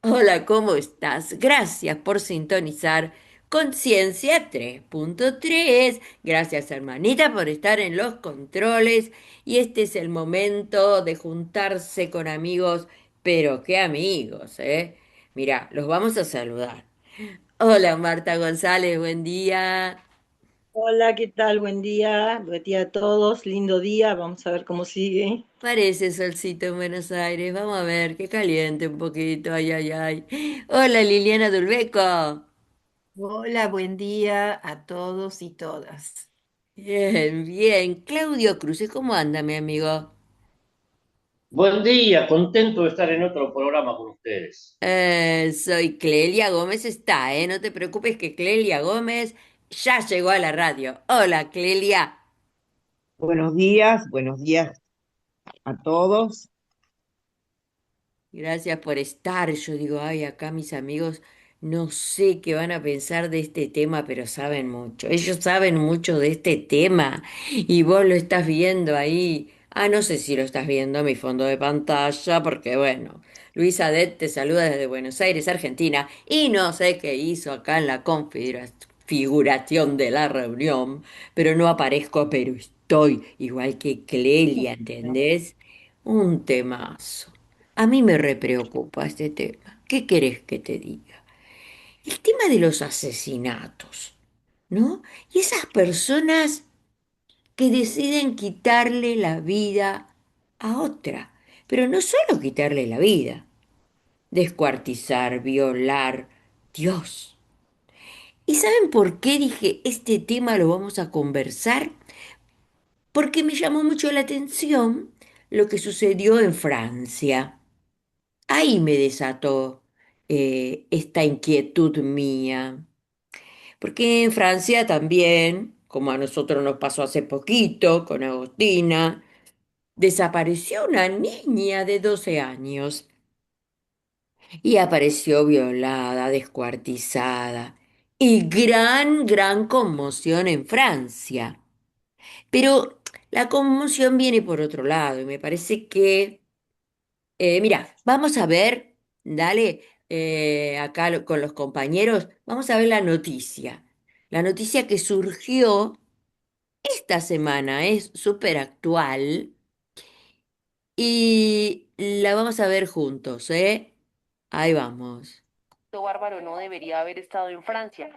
Hola, ¿cómo estás? Gracias por sintonizar Conciencia 3.3. Gracias, hermanita, por estar en los controles. Y este es el momento de juntarse con amigos, pero qué amigos, ¿eh? Mira, los vamos a saludar. Hola, Marta González, buen día. Hola, ¿qué tal? Buen día a todos, lindo día, vamos a ver cómo sigue. Parece solcito en Buenos Aires. Vamos a ver, qué caliente un poquito. Ay, ay, ay. Hola, Liliana Dulbeco. Hola, buen día a todos y todas. Bien, bien. Claudio Cruces, ¿cómo anda, mi amigo? Buen día, contento de estar en otro programa con ustedes. Soy Clelia Gómez, está, ¿eh? No te preocupes que Clelia Gómez ya llegó a la radio. Hola, Clelia. Buenos días a todos. Gracias por estar. Yo digo, ay, acá mis amigos no sé qué van a pensar de este tema, pero saben mucho. Ellos saben mucho de este tema y vos lo estás viendo ahí. Ah, no sé si lo estás viendo, mi fondo de pantalla, porque bueno, Luisa Det te saluda desde Buenos Aires, Argentina, y no sé qué hizo acá en la configuración de la reunión, pero no aparezco, pero estoy igual que Clelia, ¿entendés? Un temazo. A mí me repreocupa este tema. ¿Qué querés que te diga? El tema de los asesinatos, ¿no? Y esas personas que deciden quitarle la vida a otra. Pero no solo quitarle la vida, descuartizar, violar. Dios. ¿Y saben por qué dije este tema lo vamos a conversar? Porque me llamó mucho la atención lo que sucedió en Francia. Ahí me desató esta inquietud mía, porque en Francia también, como a nosotros nos pasó hace poquito con Agostina, desapareció una niña de 12 años y apareció violada, descuartizada y gran conmoción en Francia. Pero la conmoción viene por otro lado y me parece que mira, vamos a ver, dale, acá con los compañeros, vamos a ver la noticia. La noticia que surgió esta semana es súper actual y la vamos a ver juntos, ¿eh? Ahí vamos. Bárbaro no debería haber estado en Francia.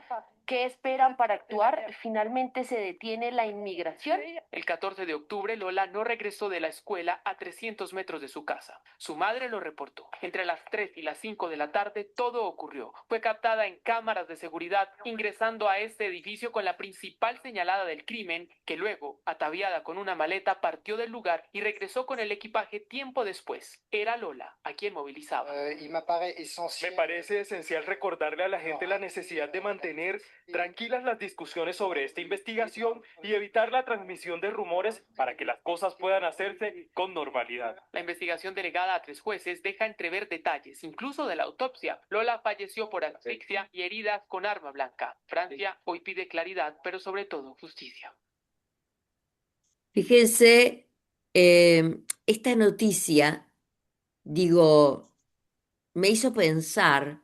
¿Qué esperan para actuar? ¿Finalmente se detiene la inmigración? El 14 de octubre, Lola no regresó de la escuela a 300 metros de su casa. Su madre lo reportó. Entre las 3 y las 5 de la tarde, todo ocurrió. Fue captada en cámaras de seguridad ingresando a este edificio con la principal señalada del crimen, que luego, ataviada con una maleta, partió del lugar y regresó con el equipaje tiempo después. Era Lola a quien movilizaba. Me parece esencial recordarle a la gente la necesidad de mantener tranquilas las discusiones sobre esta investigación y evitar la transmisión de rumores para que las cosas puedan hacerse con normalidad. La investigación delegada a 3 jueces deja entrever detalles, incluso de la autopsia. Lola falleció por asfixia y heridas con arma blanca. Francia hoy pide claridad, pero sobre todo justicia. Fíjense, esta noticia, digo, me hizo pensar.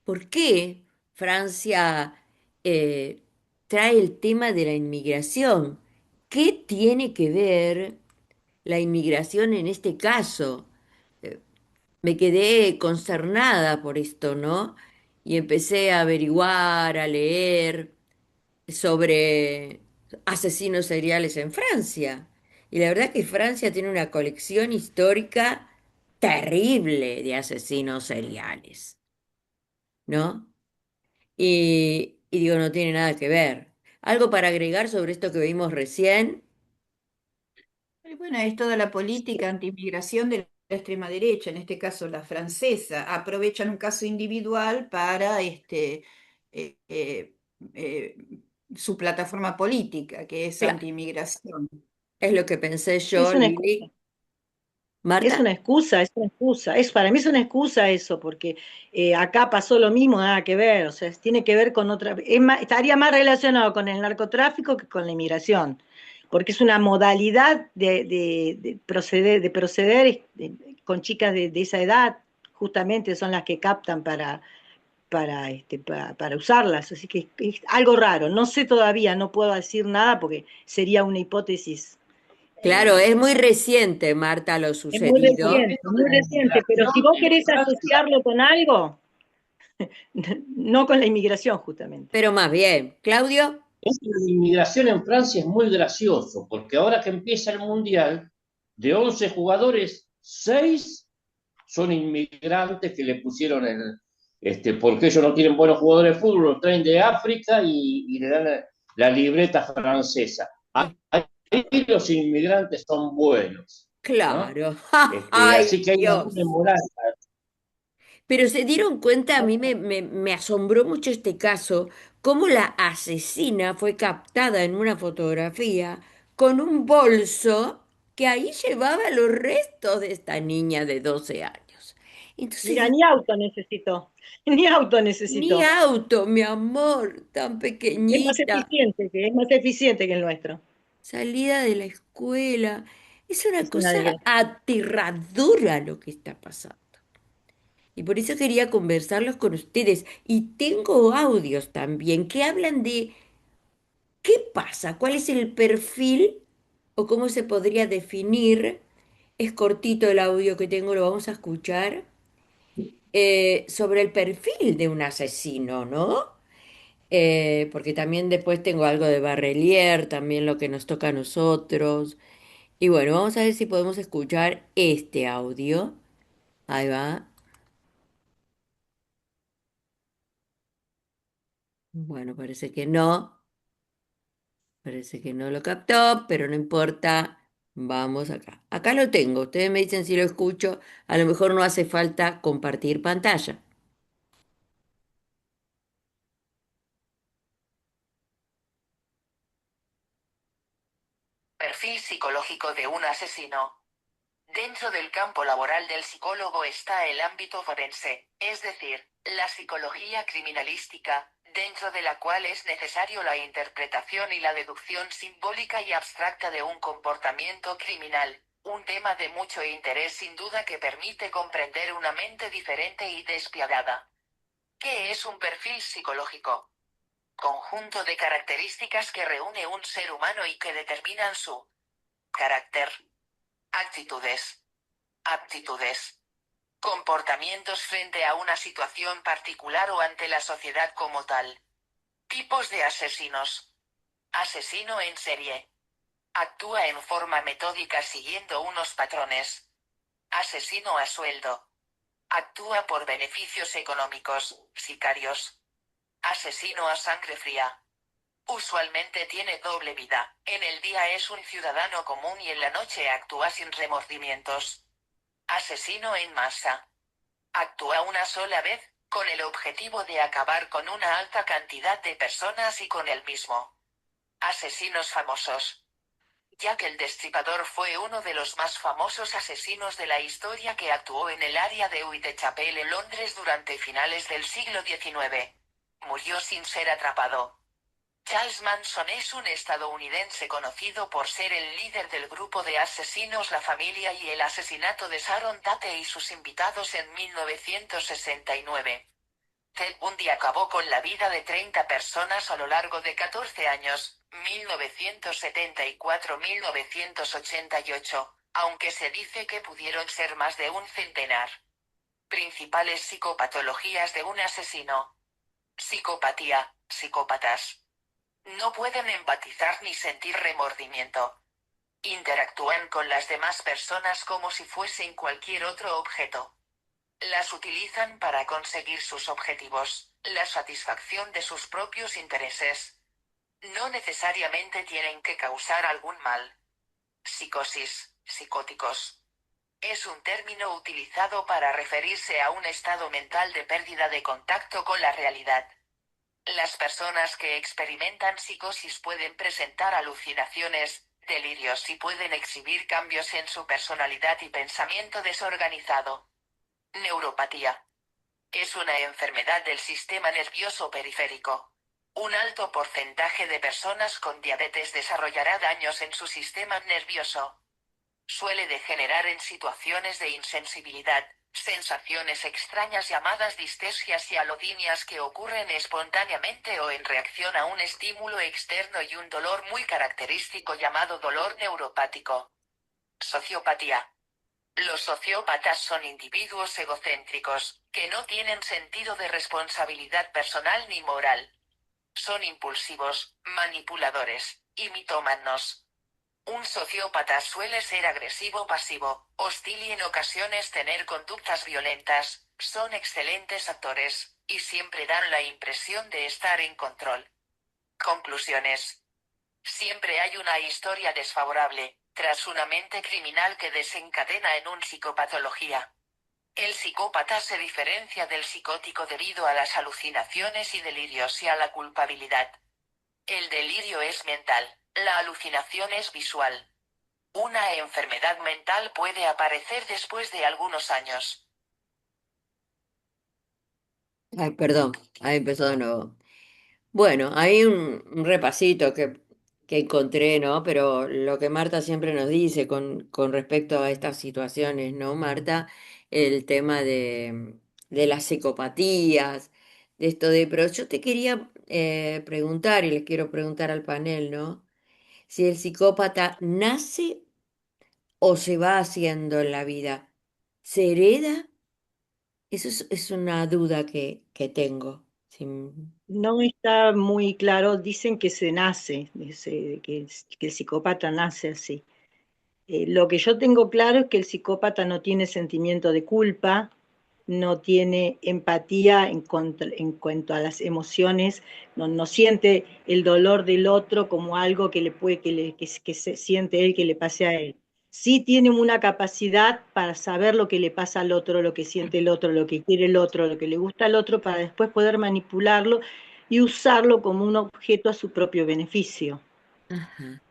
¿Por qué Francia eh, trae el tema de la inmigración? ¿Qué tiene que ver la inmigración en este caso? Eh, Me quedé consternada por esto, ¿no? Y empecé a averiguar, a leer sobre asesinos seriales en Francia. Y la verdad que Francia tiene una colección histórica terrible de asesinos seriales, ¿no? Y digo, no tiene nada que ver. ¿Algo para agregar sobre esto que vimos recién? Y bueno, es toda la política anti-inmigración de la extrema derecha, en este caso la francesa. Aprovechan un caso individual para eh, eh, eh, su plataforma política, que es Claro, anti-inmigración. es lo que pensé yo, Es una excusa, Lili. ¿Marta? es una excusa, para mí es una excusa eso, porque acá pasó lo mismo, nada que ver, o sea, tiene que ver con otra, estaría más relacionado con el narcotráfico que con la inmigración, porque es una modalidad de proceder con chicas de esa edad, justamente son las que captan para usarlas, así que es algo raro. No sé todavía, no puedo decir nada porque sería una hipótesis. Claro, es muy reciente, Marta, lo Es sucedido, muy reciente, pero si vos En querés Francia, asociarlo con algo, no con la inmigración justamente. pero más bien. Claudio, esto de la inmigración en Francia es muy gracioso, porque ahora que empieza el Mundial, de 11 jugadores, 6 son inmigrantes que le pusieron porque ellos no tienen buenos jugadores de fútbol, los traen de África y le dan la libreta francesa. Ahí los inmigrantes son buenos, ¿no? claro. Así Ay, que hay una doble Dios. moral. Pero se dieron cuenta, a mí me asombró mucho este caso, cómo la asesina fue captada en una fotografía con un bolso que ahí llevaba los restos de esta niña de 12 años. Entonces Mira, dije, ni auto necesitó, ni auto ni necesitó. auto, mi amor, tan pequeñita, Es más eficiente que el nuestro. salida de la escuela. Es una Es una cosa desgracia. aterradora lo que está pasando. Y por eso quería conversarlos con ustedes. Y tengo audios también que hablan de qué pasa, cuál es el perfil o cómo se podría definir. Es cortito el audio que tengo, lo vamos a escuchar. Sobre el perfil de un asesino, ¿no? Porque también después tengo algo de Barrelier, también lo que nos toca a nosotros. Y bueno, vamos a ver si podemos escuchar este audio. Ahí va. Bueno, parece que no. Parece que no lo captó, pero no importa. Vamos acá. Acá lo tengo. Ustedes me dicen si lo escucho. A lo mejor no hace falta compartir pantalla. Perfil psicológico de un asesino. Dentro del campo laboral del psicólogo está el ámbito forense, es decir, la psicología criminalística, dentro de la cual es necesario la interpretación y la deducción simbólica y abstracta de un comportamiento criminal, un tema de mucho interés sin duda que permite comprender una mente diferente y despiadada. ¿Qué es un perfil psicológico? Conjunto de características que reúne un ser humano y que determinan su carácter, actitudes, aptitudes, comportamientos frente a una situación particular o ante la sociedad como tal. Tipos de asesinos. Asesino en serie. Actúa en forma metódica siguiendo unos patrones. Asesino a sueldo. Actúa por beneficios económicos, sicarios. Asesino a sangre fría. Usualmente tiene doble vida. En el día es un ciudadano común y en la noche actúa sin remordimientos. Asesino en masa. Actúa una sola vez, con el objetivo de acabar con una alta cantidad de personas y con el mismo. Asesinos famosos. Jack el Destripador fue uno de los más famosos asesinos de la historia que actuó en el área de Whitechapel en Londres durante finales del siglo XIX. Murió sin ser atrapado. Charles Manson es un estadounidense conocido por ser el líder del grupo de asesinos La Familia y el asesinato de Sharon Tate y sus invitados en 1969. Ted Bundy acabó con la vida de 30 personas a lo largo de 14 años, 1974-1988, aunque se dice que pudieron ser más de un centenar. Principales psicopatologías de un asesino. Psicopatía, psicópatas. No pueden empatizar ni sentir remordimiento. Interactúan con las demás personas como si fuesen cualquier otro objeto. Las utilizan para conseguir sus objetivos, la satisfacción de sus propios intereses. No necesariamente tienen que causar algún mal. Psicosis, psicóticos. Es un término utilizado para referirse a un estado mental de pérdida de contacto con la realidad. Las personas que experimentan psicosis pueden presentar alucinaciones, delirios y pueden exhibir cambios en su personalidad y pensamiento desorganizado. Neuropatía. Es una enfermedad del sistema nervioso periférico. Un alto porcentaje de personas con diabetes desarrollará daños en su sistema nervioso. Suele degenerar en situaciones de insensibilidad, sensaciones extrañas llamadas distesias y alodinias que ocurren espontáneamente o en reacción a un estímulo externo y un dolor muy característico llamado dolor neuropático. Sociopatía. Los sociópatas son individuos egocéntricos, que no tienen sentido de responsabilidad personal ni moral. Son impulsivos, manipuladores, y mitómanos. Un sociópata suele ser agresivo-pasivo, hostil y en ocasiones tener conductas violentas, son excelentes actores, y siempre dan la impresión de estar en control. Conclusiones. Siempre hay una historia desfavorable, tras una mente criminal que desencadena en un psicopatología. El psicópata se diferencia del psicótico debido a las alucinaciones y delirios y a la culpabilidad. El delirio es mental, la alucinación es visual. Una enfermedad mental puede aparecer después de algunos años. Ay, perdón, ahí empezó de nuevo. Bueno, hay un repasito que encontré, ¿no? Pero lo que Marta siempre nos dice con respecto a estas situaciones, ¿no, Marta? El tema de las psicopatías, de esto de... Pero yo te quería preguntar, y les quiero preguntar al panel, ¿no? Si el psicópata nace o se va haciendo en la vida. ¿Se hereda? Eso es una duda que tengo. Sí. No está muy claro, dicen que se nace, que el psicópata nace así. Lo que yo tengo claro es que el psicópata no tiene sentimiento de culpa, no tiene empatía en cuanto a las emociones, no siente el dolor del otro como algo que le puede, que se siente él, que le pase a él. Sí tiene una capacidad para saber lo que le pasa al otro, lo que siente el otro, lo que quiere el otro, lo que le gusta al otro, para después poder manipularlo y usarlo como un objeto a su propio beneficio. Ajá,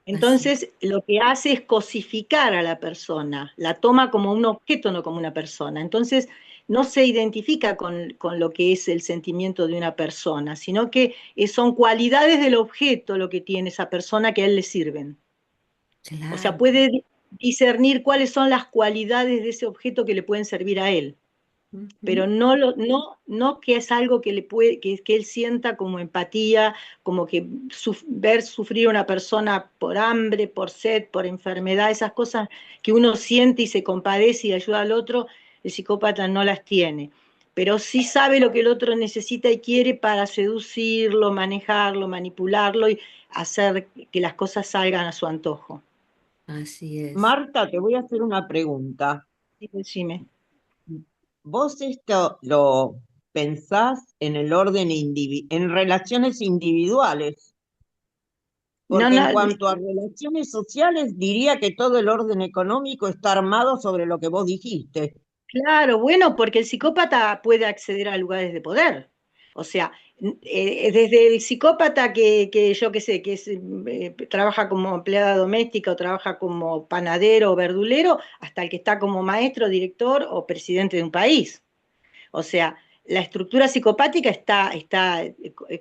así. Entonces, lo que hace es cosificar a la persona, la toma como un objeto, no como una persona. Entonces, no se identifica con lo que es el sentimiento de una persona, sino que son cualidades del objeto lo que tiene esa persona que a él le sirven. O sea, Claro. puede discernir cuáles son las cualidades de ese objeto que le pueden servir a él, pero Ujú. no que es algo que le puede, que él sienta como empatía, como que ver sufrir a una persona por hambre, por sed, por enfermedad, esas cosas que uno siente y se compadece y ayuda al otro, el psicópata no las tiene. Pero sí sabe lo que el otro necesita y quiere para seducirlo, manejarlo, manipularlo y hacer que las cosas salgan a su antojo. Así es. Marta, te voy a hacer una pregunta. Sí, decime. ¿Vos esto lo pensás en el orden en relaciones individuales? No, Porque en no, cuanto a relaciones sociales, diría que todo el orden económico está armado sobre lo que vos dijiste. claro, bueno, porque el psicópata puede acceder a lugares de poder. O sea, desde el psicópata que yo qué sé, trabaja como empleada doméstica o trabaja como panadero o verdulero, hasta el que está como maestro, director o presidente de un país. O sea, la estructura psicopática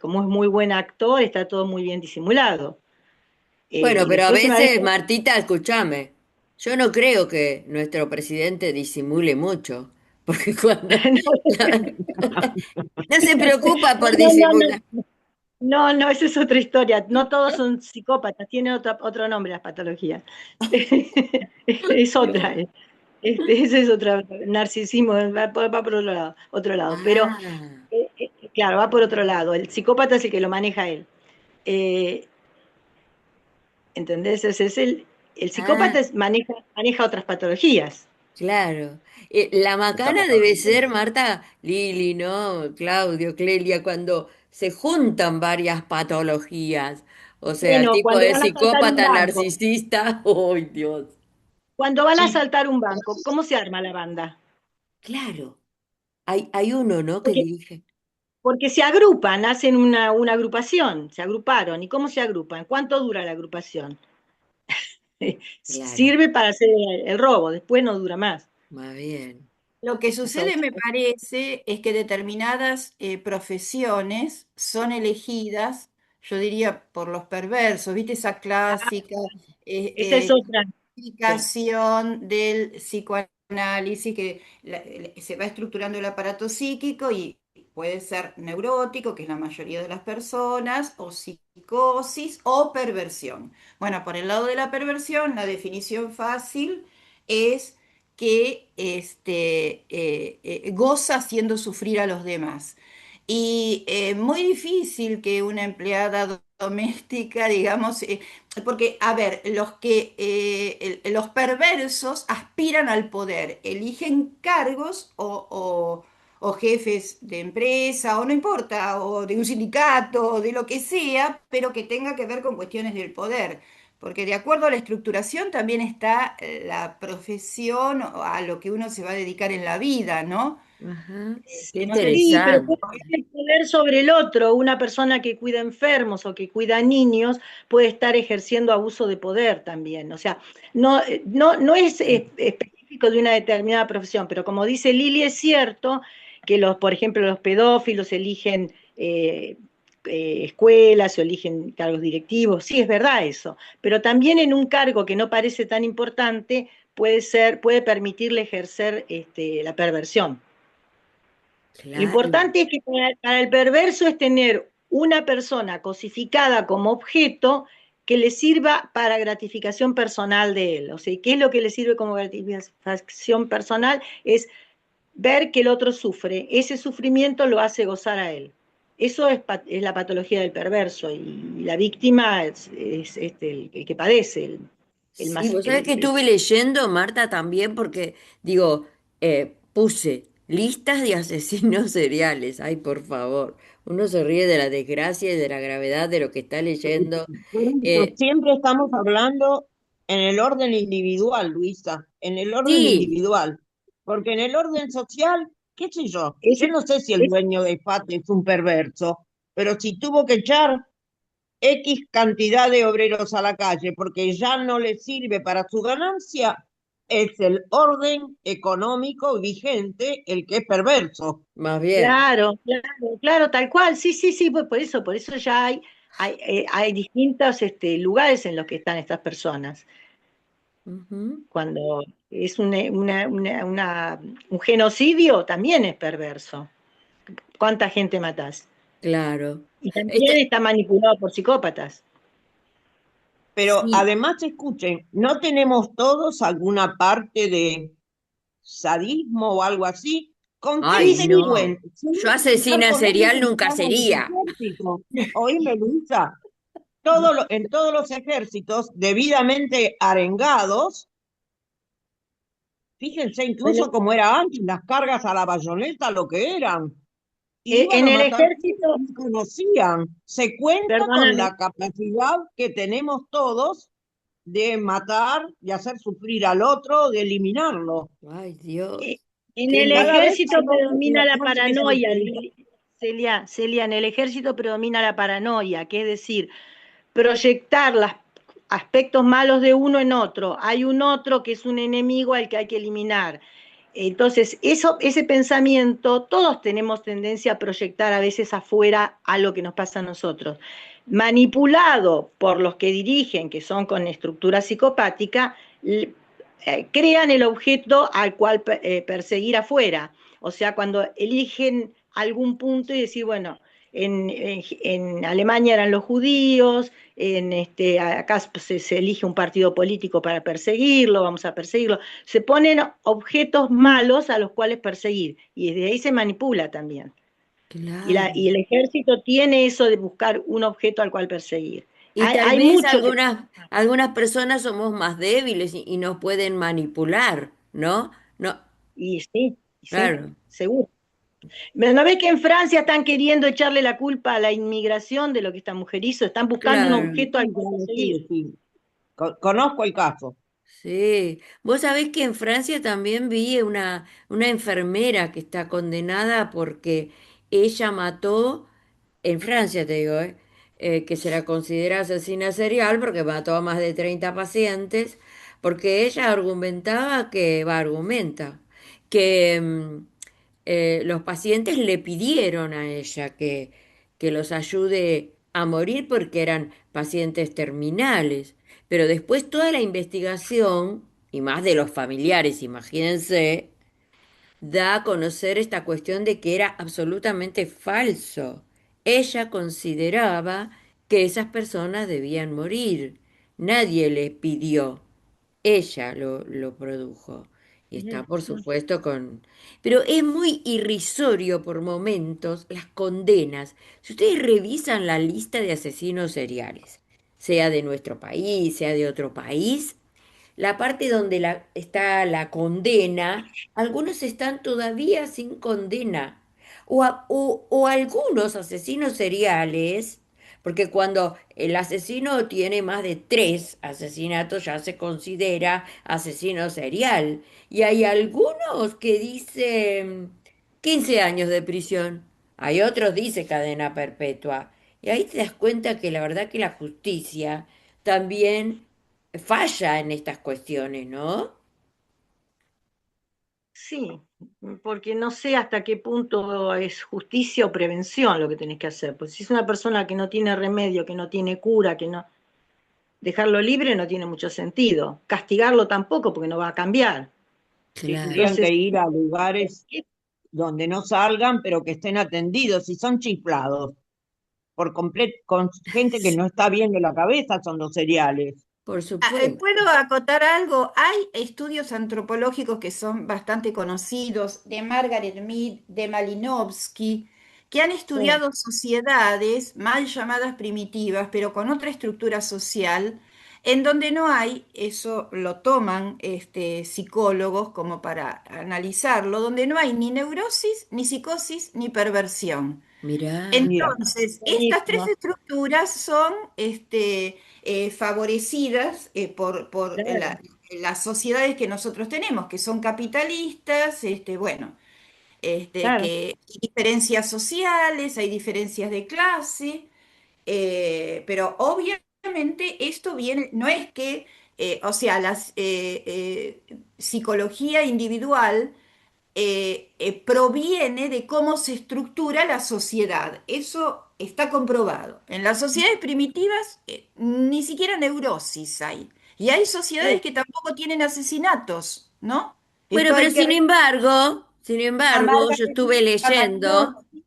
como es muy buen actor, está todo muy bien disimulado. Bueno, Y pero a después una vez veces, Martita, escúchame, yo no creo que nuestro presidente disimule mucho, porque cuando no se preocupa no, por no, no, disimular. no. No, no, esa es otra historia. No todos son psicópatas, tiene otro nombre las patologías. Es otra. Ese es otro narcisismo, va por otro lado, otro lado. Pero, Ah, claro, va por otro lado. El psicópata es el que lo maneja él. Eh, ¿Entendés? El psicópata ah, maneja otras patologías. claro. La macana Estamos debe hablando ser, de... Marta, Lili, ¿no? Claudio, Clelia, cuando se juntan varias patologías. O sea, el Bueno, tipo cuando de van a asaltar un psicópata banco, narcisista. ¡Ay, Dios! cuando van a Sí, asaltar un banco, ¿cómo se arma la banda? Claro. Hay uno, ¿no? Que dirige. Porque se agrupan, hacen una agrupación, se agruparon. ¿Y cómo se agrupan? ¿Cuánto dura la agrupación? Claro, Sirve para hacer el robo, después no dura más. más bien. Lo que Son- sucede, me parece, es que determinadas profesiones son elegidas, yo diría, por los perversos, ¿viste? Esa clásica, Esa es eh, otra. Sí. explicación del psicoanálisis, que se va estructurando el aparato psíquico y puede ser neurótico, que es la mayoría de las personas, o psicosis o perversión. Bueno, por el lado de la perversión, la definición fácil es que goza haciendo sufrir a los demás. Y muy difícil que una empleada doméstica, digamos, porque, a ver, los perversos aspiran al poder, eligen cargos o jefes de empresa, o no importa, o de un sindicato, o de lo que sea, pero que tenga que ver con cuestiones del poder. Porque de acuerdo a la estructuración también está la profesión o a lo que uno se va a dedicar en la vida, ¿no? Ajá, qué No sé Sí, si... pero puede interesante. tener poder sobre el otro. Una persona que cuida enfermos o que cuida niños puede estar ejerciendo abuso de poder también. O sea, no es específico de una determinada profesión, pero como dice Lili, es cierto que por ejemplo, los pedófilos eligen escuelas o eligen cargos directivos. Sí, es verdad eso. Pero también en un cargo que no parece tan importante puede permitirle ejercer la perversión. Lo Claro. importante es que para el perverso es tener una persona cosificada como objeto que le sirva para gratificación personal de él. O sea, ¿qué es lo que le sirve como gratificación personal? Es ver que el otro sufre. Ese sufrimiento lo hace gozar a él. Eso es la patología del perverso y la víctima es el que padece, el Sí, más, vos sabés que estuve leyendo, Marta, también, porque digo, puse listas de asesinos seriales. Ay, por favor, uno se ríe de la desgracia y de la gravedad de lo que está leyendo. Por eso Eh, siempre estamos hablando en el orden individual, Luisa, en el orden sí, individual. Porque en el orden social, qué sé yo ese, no sé si el ese dueño de FAT es un perverso, pero si tuvo que echar X cantidad de obreros a la calle porque ya no le sirve para su ganancia, es el orden económico vigente el que es perverso. más bien. Claro, claro, claro, tal cual, sí, sí, sí, pues por eso ya hay distintos lugares en los que están estas personas. Ujú, Cuando es un genocidio, también es perverso. ¿Cuánta gente matás? claro. Y también Este, está manipulado por psicópatas. Pero sí. además, escuchen, ¿no tenemos todos alguna parte de sadismo o algo así? ¿Con qué Ay, no. delincuente? Si no Yo ya asesina ponemos serial el nunca caso de los sería. ejércitos. Oíme, Luisa, No. en todos los ejércitos debidamente arengados, fíjense Bueno, incluso cómo era antes, las cargas a la bayoneta, lo que eran. Iban en a el matar ejército, y conocían. Se cuenta con perdóname, la capacidad que tenemos todos de matar, de hacer sufrir al otro, de eliminarlo. Ay, Dios. eh, en Qué el Cada miedo. vez ejército hay más predomina la población que se paranoia, espera. Celia, en el ejército predomina la paranoia, que es decir, proyectar los aspectos malos de uno en otro. Hay un otro que es un enemigo al que hay que eliminar. Entonces, ese pensamiento, todos tenemos tendencia a proyectar a veces afuera a lo que nos pasa a nosotros. Manipulado por los que dirigen, que son con estructura psicopática, crean el objeto al cual perseguir afuera. O sea, cuando eligen algún punto y decir, bueno, en Alemania eran los judíos, acá se elige un partido político para perseguirlo, vamos a perseguirlo. Se ponen objetos malos a los cuales perseguir y desde ahí se manipula también. Claro. Y el ejército tiene eso de buscar un objeto al cual perseguir. Y tal Hay vez mucho que... algunas personas somos más débiles y nos pueden manipular, ¿no? No, Y sí, claro, seguro. ¿No ves que en Francia están queriendo echarle la culpa a la inmigración de lo que esta mujer hizo? Están buscando un claro. objeto al cual perseguir. Sí, sí. Conozco el caso. Sí. Vos sabés que en Francia también vi una enfermera que está condenada porque ella mató, en Francia te digo, que se la considera asesina serial porque mató a más de 30 pacientes, porque ella argumentaba argumenta, que los pacientes le pidieron a ella que los ayude a morir porque eran pacientes terminales, Pero después toda la investigación, y más de los familiares, imagínense, da a conocer esta cuestión de que era absolutamente falso. Ella consideraba que esas personas debían morir. Nadie le pidió. Ella lo produjo. Y está, por supuesto, con... Pero es muy irrisorio por momentos las condenas. Si ustedes revisan la lista de asesinos seriales, sea de nuestro país, sea de otro país, la parte donde está la condena, algunos están todavía sin condena. O algunos asesinos seriales, porque cuando el asesino tiene más de 3 asesinatos ya se considera asesino serial. Y hay algunos que dicen 15 años de prisión. Hay otros dice cadena perpetua. Y ahí te das cuenta que la verdad que la justicia también falla en estas cuestiones, ¿no? Sí, porque no sé hasta qué punto es justicia o prevención lo que tenés que hacer. Pues si es una persona que no tiene remedio, que no tiene cura, que no, dejarlo libre no tiene mucho sentido. Castigarlo tampoco, porque no va a cambiar. Claro. Tendrían Entonces, que ir a lugares donde no salgan, pero que estén atendidos. Si son chiflados por completo, con gente que no está bien de la cabeza, son los cereales. Por supuesto. ¿Puedo acotar algo? Hay estudios antropológicos que son bastante conocidos, de Margaret Mead, de Malinowski, que han sí, estudiado sociedades mal llamadas primitivas, pero con otra estructura social, en donde no hay, eso lo toman psicólogos como para analizarlo, donde no hay ni neurosis, ni psicosis, ni perversión. Mirá, Mira, Entonces, estas tres buenísimo. estructuras son favorecidas por Claro, las sociedades que nosotros tenemos, que son capitalistas, bueno, claro. que hay diferencias sociales, hay diferencias de clase, pero obviamente esto viene, no es que, o sea, la psicología individual proviene de cómo se estructura la sociedad. Eso está comprobado. En las sociedades primitivas ni siquiera neurosis hay. Y hay sociedades que tampoco tienen asesinatos, ¿no? bueno, Esto pero hay que sin embargo, Margaret Malinowski.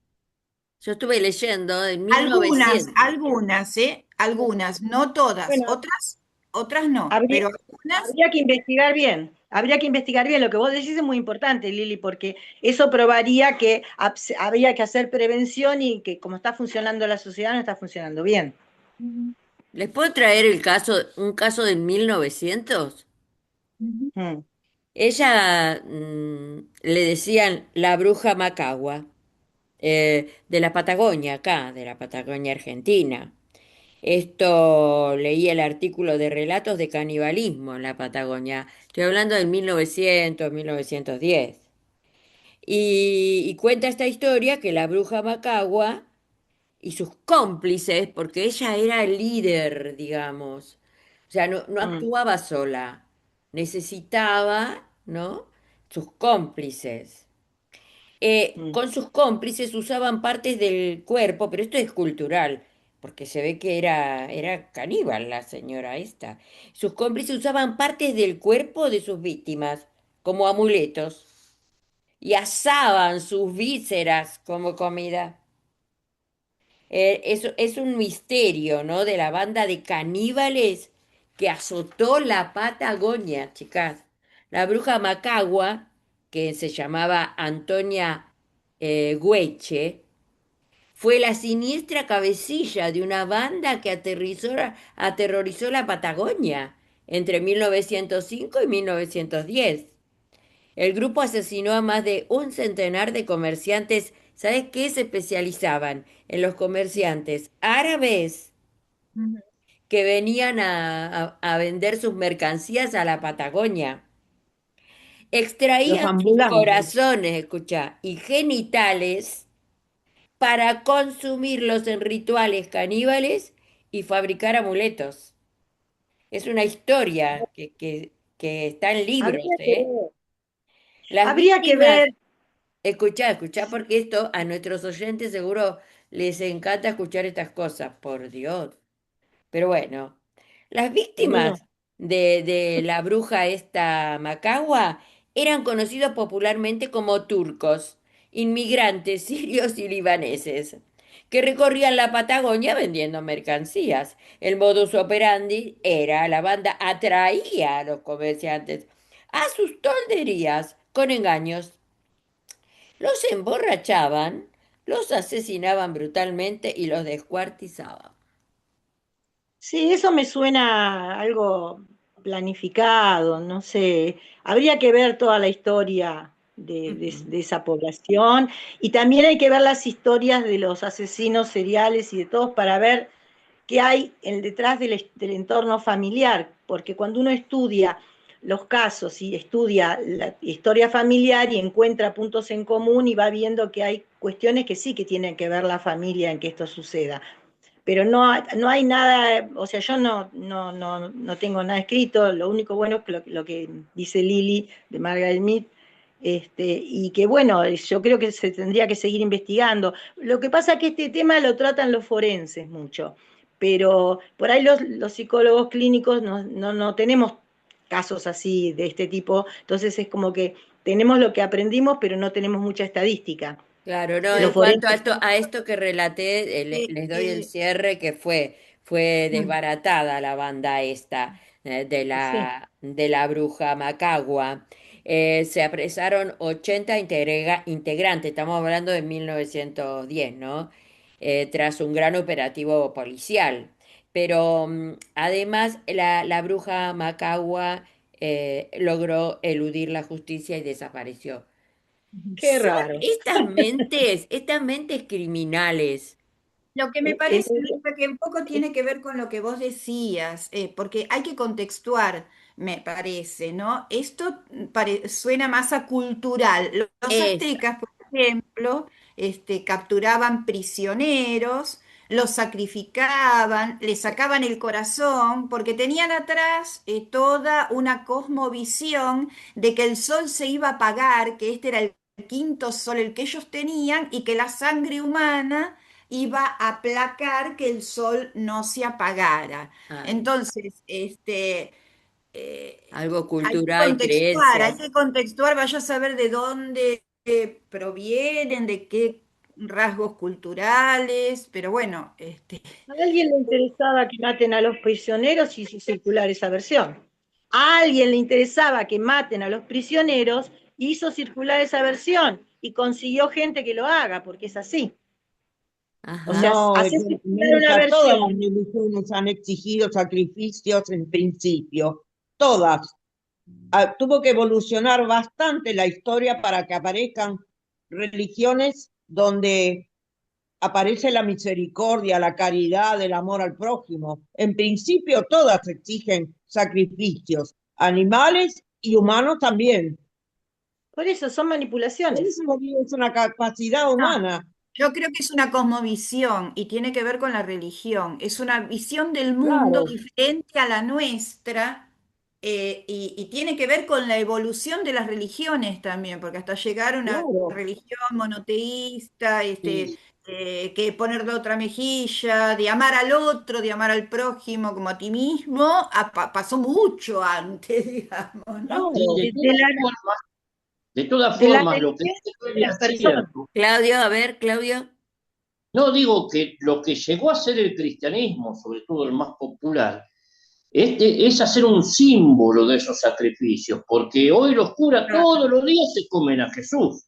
yo estuve leyendo en Algunas, 1900. algunas, algunas, no todas. Bueno, Otras no, habría, pero algunas. habría que investigar bien. Habría que investigar bien. Lo que vos decís es muy importante, Lili, porque eso probaría que habría que hacer prevención y que como está funcionando la sociedad no está funcionando bien. ¿Les puedo traer un caso de 1900? Mm, Ella le decían la bruja Macagua, de la Patagonia, acá, de la Patagonia Argentina. Esto leí el artículo de relatos de canibalismo en la Patagonia. Estoy hablando del 1900, 1910. Y cuenta esta historia que la bruja Macagua y sus cómplices, porque ella era el líder, digamos, o sea, no mm, actuaba sola, necesitaba, ¿no? Sus cómplices. mm. Con sus cómplices usaban partes del cuerpo, pero esto es cultural, porque se ve que era caníbal la señora esta. Sus cómplices usaban partes del cuerpo de sus víctimas como amuletos y asaban sus vísceras como comida. Es un misterio, ¿no? De la banda de caníbales que azotó la Patagonia, chicas. La bruja Macagua, que se llamaba Antonia Güeche, fue la siniestra cabecilla de una banda que aterrorizó la Patagonia entre 1905 y 1910. El grupo asesinó a más de un centenar de comerciantes. ¿Sabes qué? Se especializaban en los comerciantes árabes que venían a vender sus mercancías a la Patagonia. los Extraían sus ambulantes. corazones, escucha, y genitales para consumirlos en rituales caníbales y fabricar amuletos. Es una historia que está en libros, Habría que ¿eh? ver. Las Habría que ver. víctimas. Escuchá, porque esto a nuestros oyentes seguro les encanta escuchar estas cosas, por Dios. Pero bueno, Las A mí víctimas no. de la bruja esta Macagua eran conocidos popularmente como turcos, inmigrantes sirios y libaneses, que recorrían la Patagonia vendiendo mercancías. El modus operandi era la banda atraía a los comerciantes a sus tolderías con engaños. Los emborrachaban, los asesinaban brutalmente y los descuartizaban. Sí, eso me suena a algo planificado, no sé. Habría que ver toda la historia Ujú. de esa población y también hay que ver las historias de los asesinos seriales y de todos para ver qué hay detrás del entorno familiar, porque cuando uno estudia los casos y estudia la historia familiar y encuentra puntos en común y va viendo que hay cuestiones que sí que tienen que ver la familia en que esto suceda, pero no hay nada, o sea, yo no tengo nada escrito, lo único bueno es que lo que dice Lily de Margaret Mead, y que bueno, yo creo que se tendría que seguir investigando. Lo que pasa es que este tema lo tratan los forenses mucho, pero por ahí los psicólogos clínicos no tenemos casos así de este tipo, entonces es como que tenemos lo que aprendimos, pero no tenemos mucha estadística. Claro, no, Los en cuanto forenses... a esto que relaté, Eh, les doy el eh, cierre que fue mm, desbaratada la banda esta Sí. de la bruja Macagua. Se apresaron 80 integrantes, estamos hablando de 1910, ¿no? Tras un gran operativo policial. Pero además la bruja Macagua logró eludir la justicia y desapareció. Qué Son raro. estas mentes criminales. Lo que me Eh, eh, parece, Luisa, que un poco tiene que ver con lo que vos decías, porque hay que contextuar, me parece, ¿no? Esto suena más a cultural. Los Esa. aztecas, por ejemplo, capturaban prisioneros, los sacrificaban, les sacaban el corazón, porque tenían atrás toda una cosmovisión de que el sol se iba a apagar, que este era el quinto sol el que ellos tenían y que la sangre humana iba a aplacar que el sol no se apagara. Ay, Entonces, algo hay cultural, hay creencias. que contextuar, vaya a saber de dónde provienen, de qué rasgos culturales, pero bueno, ¿A alguien le interesaba que maten a los prisioneros y hizo circular esa versión? ¿A alguien le interesaba que maten a los prisioneros y hizo circular esa versión? Y consiguió gente que lo haga, porque es así. O Ajá. sea, No, hace circular una Mónica, todas las versión. religiones han exigido sacrificios en principio, todas. Tuvo que evolucionar bastante la historia para que aparezcan religiones donde aparece la misericordia, la caridad, el amor al prójimo. En principio, todas exigen sacrificios, animales y humanos también. Por eso son manipulaciones. Eso es una capacidad no, humana, yo creo que es una cosmovisión y tiene que ver con la religión. Es una visión del mundo claro, diferente a la nuestra y tiene que ver con la evolución de las religiones también, porque hasta llegar a una claro. religión monoteísta, Sí, que poner la otra mejilla, de amar al otro, de amar al prójimo como a ti mismo, pasó mucho antes, digamos, ¿no? sí, Claro, De la, de todas de la formas, lo que religión dice de Claudia las es personas. cierto. Claudio, a ver, Claudio. No digo que lo que llegó a ser el cristianismo, sobre todo el más popular, es hacer un símbolo de esos sacrificios, porque hoy los curas todos los días se comen a Jesús,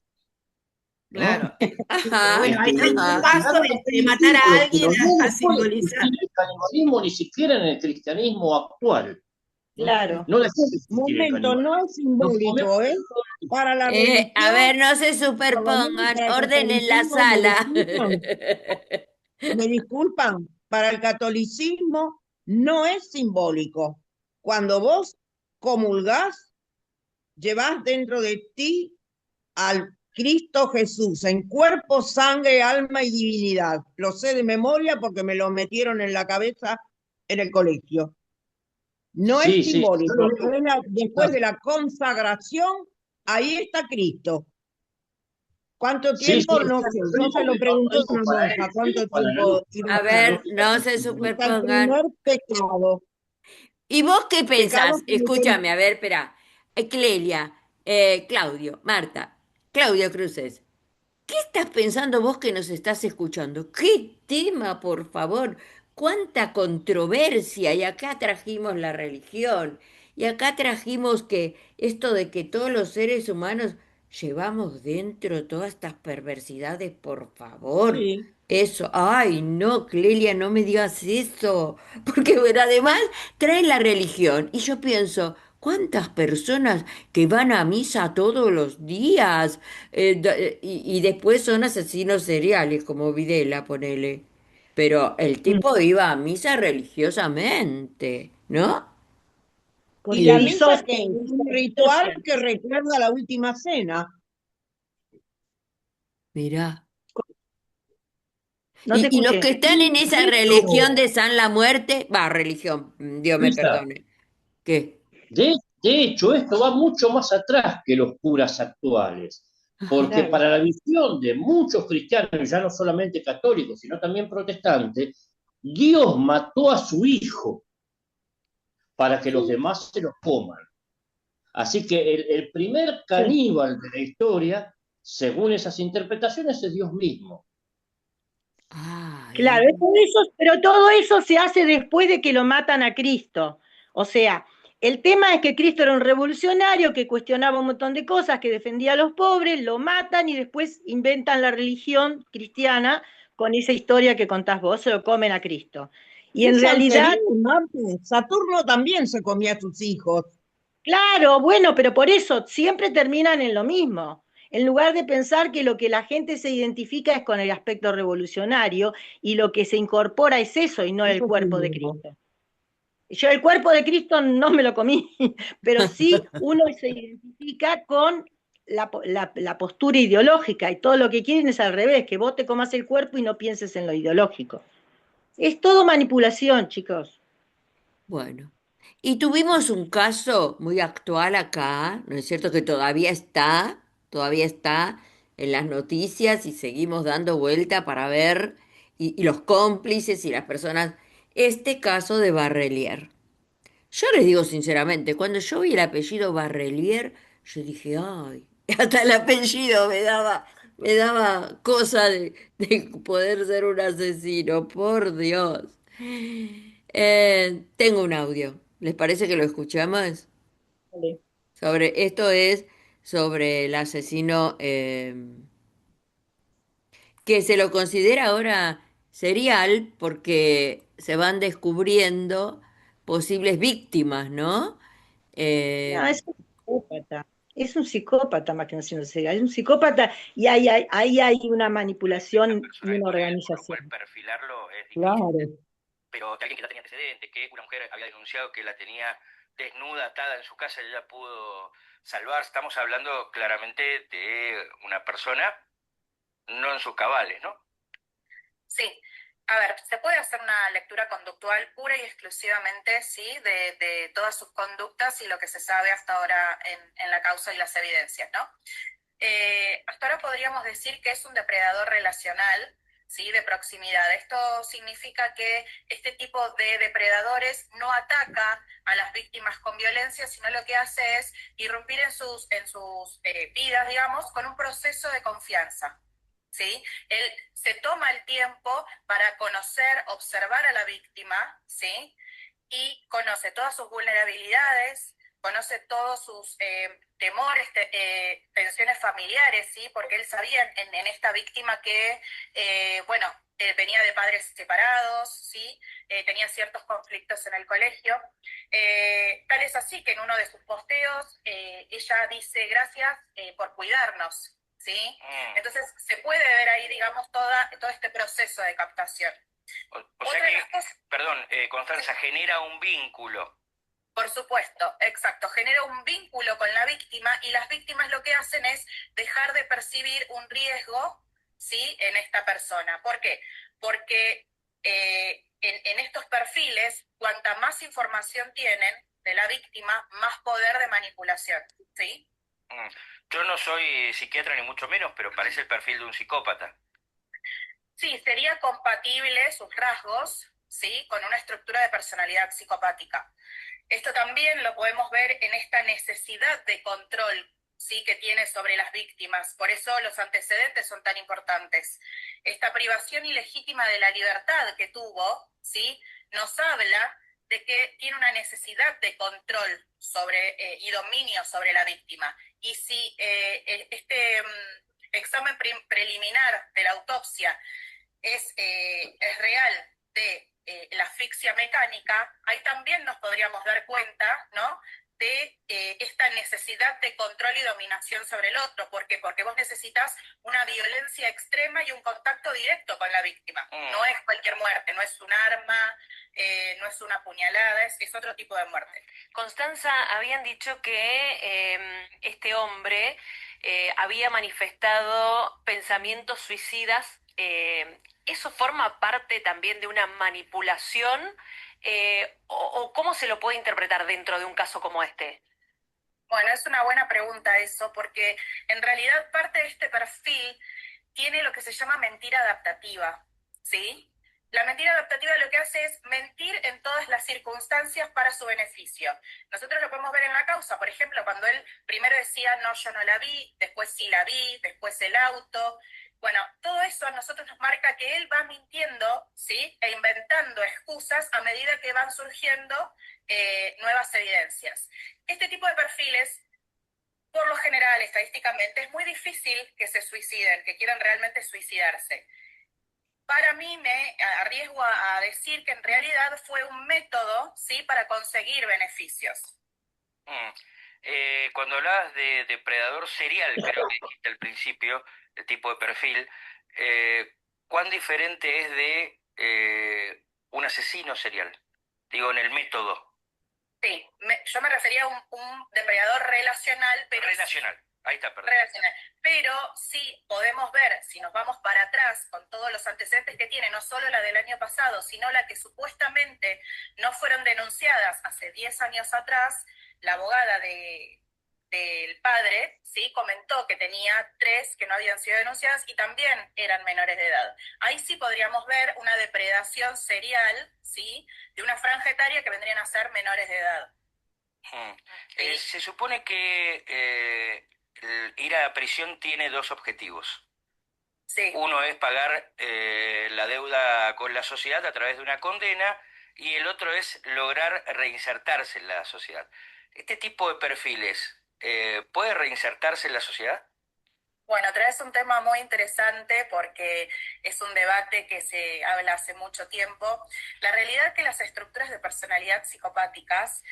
¿no? Claro. Pero Ajá, bueno, hay un Y paso llegaron a ser de un matar símbolo, a alguien pero no a dejó de simbolizar. existir el canibalismo ni siquiera en el cristianismo actual, ¿no? Claro. No dejó de existir el momento, no canibalismo. es Nos comemos simbólico, ¿eh? todo el tiempo. Para la A religión, ver, no se por lo menos superpongan, para el orden en la catolicismo, sala. me disculpan, para el catolicismo no es simbólico. Cuando vos comulgás, llevás dentro de ti al Cristo Jesús en cuerpo, sangre, alma y divinidad. Lo sé de memoria porque me lo metieron en la cabeza en el colegio. No es Sí, sí, yo lo simbólico. digo. Después de la consagración, ahí está Cristo. ¿Cuánto Sí, sí, tiempo? o No sea, sé. yo Yo se digo lo que no lo pregunté a digo una para él, monja, lo digo ¿cuánto para la tiempo luz. iba a A estar? ver, No no se es simbólico. Hasta el superpongan. primer pecado. ¿Y vos qué Pecados pensás? cometen. Escúchame, a ver, espera. Clelia, Claudio, Marta, Claudio Cruces. ¿Qué estás pensando vos que nos estás escuchando? ¿Qué tema, por favor? ¿Cuánta controversia? Y acá trajimos la religión. Y acá trajimos que esto de que todos los seres humanos llevamos dentro todas estas perversidades, por favor. Sí. Eso, ay, no, Clelia, no me digas eso. Porque bueno, además trae la religión. Y yo pienso, ¿cuántas personas que van a misa todos los días? Y después son asesinos seriales, como Videla, ponele. Pero el Mm. tipo iba a misa religiosamente, ¿no? ¿Y Porque la misa qué es? Un ritual disocian. que recuerda la última cena. Mirá. No te Y los que escuché. están en esa religión Esto, de San la Muerte, va, religión, Dios me Luisa, perdone. ¿Qué? de hecho, esto va mucho más atrás que los curas actuales, Ajá. porque Claro. para la visión de muchos cristianos, ya no solamente católicos, sino también protestantes, Dios mató a su hijo para que los Sí, demás se los coman. Así que el primer sí. caníbal de la historia, según esas interpretaciones, es Dios mismo. Ay, Claro, pero todo eso se hace después de que lo matan a Cristo. O sea, el tema es que Cristo era un revolucionario que cuestionaba un montón de cosas, que defendía a los pobres, lo matan y después inventan la religión cristiana con esa historia que contás vos, se lo comen a Cristo. Y en Es realidad, anterior, Marte. Saturno también se comía a sus hijos. claro, bueno, pero por eso siempre terminan en lo mismo. En lugar de pensar que lo que la gente se identifica es con el aspecto revolucionario y lo que se incorpora es eso y no el Eso sí cuerpo de mismo. Cristo. Yo el cuerpo de Cristo no me lo comí, pero sí uno se identifica con la postura ideológica y todo lo que quieren es al revés, que vos te comas el cuerpo y no pienses en lo ideológico. Es todo manipulación, chicos. bueno. Y tuvimos un caso muy actual acá, ¿no es cierto? Que todavía está en las noticias y seguimos dando vuelta para ver, y los cómplices y las personas, este caso de Barrelier. Yo les digo sinceramente, cuando yo vi el apellido Barrelier, yo dije, ay, hasta el apellido me daba cosa de poder ser un asesino, por Dios. Tengo un audio. ¿Les parece que lo escuchamos? Vale. Esto es sobre el asesino que se lo considera ahora serial porque se van descubriendo posibles víctimas, ¿no? No, Eh, es un psicópata. Es un psicópata más que un asesino serial. Es un psicópata y ahí hay una Una manipulación y persona una después, por lo cual organización. perfilarlo es difícil. Claro. Pero que alguien que ya tenía antecedentes, que una mujer había denunciado que la tenía desnuda, atada en su casa y ella pudo salvar. Estamos hablando claramente de una persona no en sus cabales, ¿no? Sí, a ver, se puede hacer una lectura conductual pura y exclusivamente, sí, de todas sus conductas y lo que se sabe hasta ahora en la causa y las evidencias, ¿no? Hasta ahora podríamos decir que es un depredador relacional, ¿sí? De proximidad. Esto significa que este tipo de depredadores no ataca a las víctimas con violencia, sino lo que hace es irrumpir en sus vidas, digamos, con un proceso de confianza. ¿Sí? Él se toma el tiempo para conocer, observar a la víctima, ¿sí? Y conoce todas sus vulnerabilidades, conoce todos sus temores, tensiones familiares, ¿sí? Porque él sabía en esta víctima que, bueno, venía de padres separados, ¿sí? Tenía ciertos conflictos en el colegio. Tal es así que en uno de sus posteos ella dice gracias por cuidarnos, ¿sí? Entonces se puede ver ahí, digamos, todo este proceso de captación. O sea que, perdón, Constanza, genera un vínculo. Por supuesto, exacto. Genera un vínculo con la víctima y las víctimas lo que hacen es dejar de percibir un riesgo, ¿sí? En esta persona. ¿Por qué? Porque en estos perfiles, cuanta más información tienen de la víctima, más poder de manipulación, ¿sí? Yo no soy psiquiatra ni mucho menos, pero parece el perfil de un psicópata. Sí, sería compatible sus rasgos, ¿sí? Con una estructura de personalidad psicopática. Esto también lo podemos ver en esta necesidad de control, ¿sí?, que tiene sobre las víctimas. Por eso los antecedentes son tan importantes. Esta privación ilegítima de la libertad que tuvo, ¿sí?, nos habla de que tiene una necesidad de control sobre, y dominio sobre la víctima. Y si este examen preliminar de la autopsia es real de la asfixia mecánica, ahí también nos podríamos dar cuenta, ¿no?, de esta necesidad de control y dominación sobre el otro. ¿Por qué? Porque vos necesitas una violencia extrema y un contacto directo con la víctima. No es cualquier muerte, no es un arma, no es una puñalada, es otro tipo de muerte. Constanza, habían dicho que este hombre había manifestado pensamientos suicidas. ¿Eso forma parte también de una manipulación? ¿O cómo se lo puede interpretar dentro de un caso como este? Bueno, es una buena pregunta eso, porque en realidad parte de este perfil tiene lo que se llama mentira adaptativa, ¿sí? La mentira adaptativa lo que hace es mentir en todas las circunstancias para su beneficio. Nosotros lo podemos ver en la causa, por ejemplo, cuando él primero decía, no, yo no la vi, después sí la vi, después el auto. Bueno, todo eso a nosotros nos marca que él va mintiendo, ¿sí?, e inventando excusas a medida que van surgiendo nuevas evidencias. Este tipo de perfiles, por lo general, estadísticamente, es muy difícil que se suiciden, que quieran realmente suicidarse. Para mí me arriesgo a decir que en realidad fue un método, ¿sí?, para conseguir beneficios. Cuando hablabas de depredador serial, creo que dijiste al principio, el tipo de perfil, ¿cuán diferente es de un asesino serial? Digo, en el método. Sí, yo me refería a un depredador relacional, pero Relacional, ahí está, perdón. relacional. Pero sí podemos ver, si nos vamos para atrás con todos los antecedentes que tiene, no solo la del año pasado, sino la que supuestamente no fueron denunciadas hace 10 años atrás. La abogada del padre, ¿sí?, comentó que tenía 3 que no habían sido denunciadas y también eran menores de edad. Ahí sí podríamos ver una depredación serial, ¿sí?, de una franja etaria que vendrían a ser menores de edad. Se supone que el ir a prisión tiene 2 objetivos. Sí. Uno es pagar la deuda con la sociedad a través de una condena y el otro es lograr reinsertarse en la sociedad. ¿Este tipo de perfiles puede reinsertarse en la sociedad? Bueno, traes un tema muy interesante porque es un debate que se habla hace mucho tiempo. La realidad es que las estructuras de personalidad psicopáticas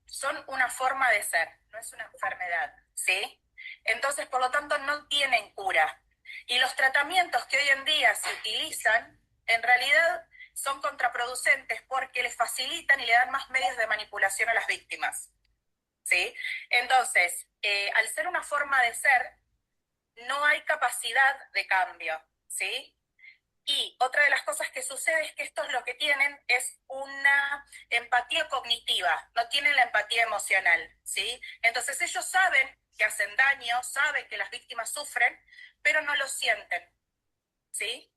son una forma de ser, no es una enfermedad, ¿sí? Entonces, por lo tanto, no tienen cura. Y los tratamientos que hoy en día se utilizan, en realidad son contraproducentes porque les facilitan y le dan más medios de manipulación a las víctimas, ¿sí? Entonces, al ser una forma de ser, no hay capacidad de cambio, ¿sí? Y otra de las cosas que sucede es que estos lo que tienen es una empatía cognitiva, no tienen la empatía emocional, ¿sí? Entonces ellos saben que hacen daño, saben que las víctimas sufren, pero no lo sienten, ¿sí?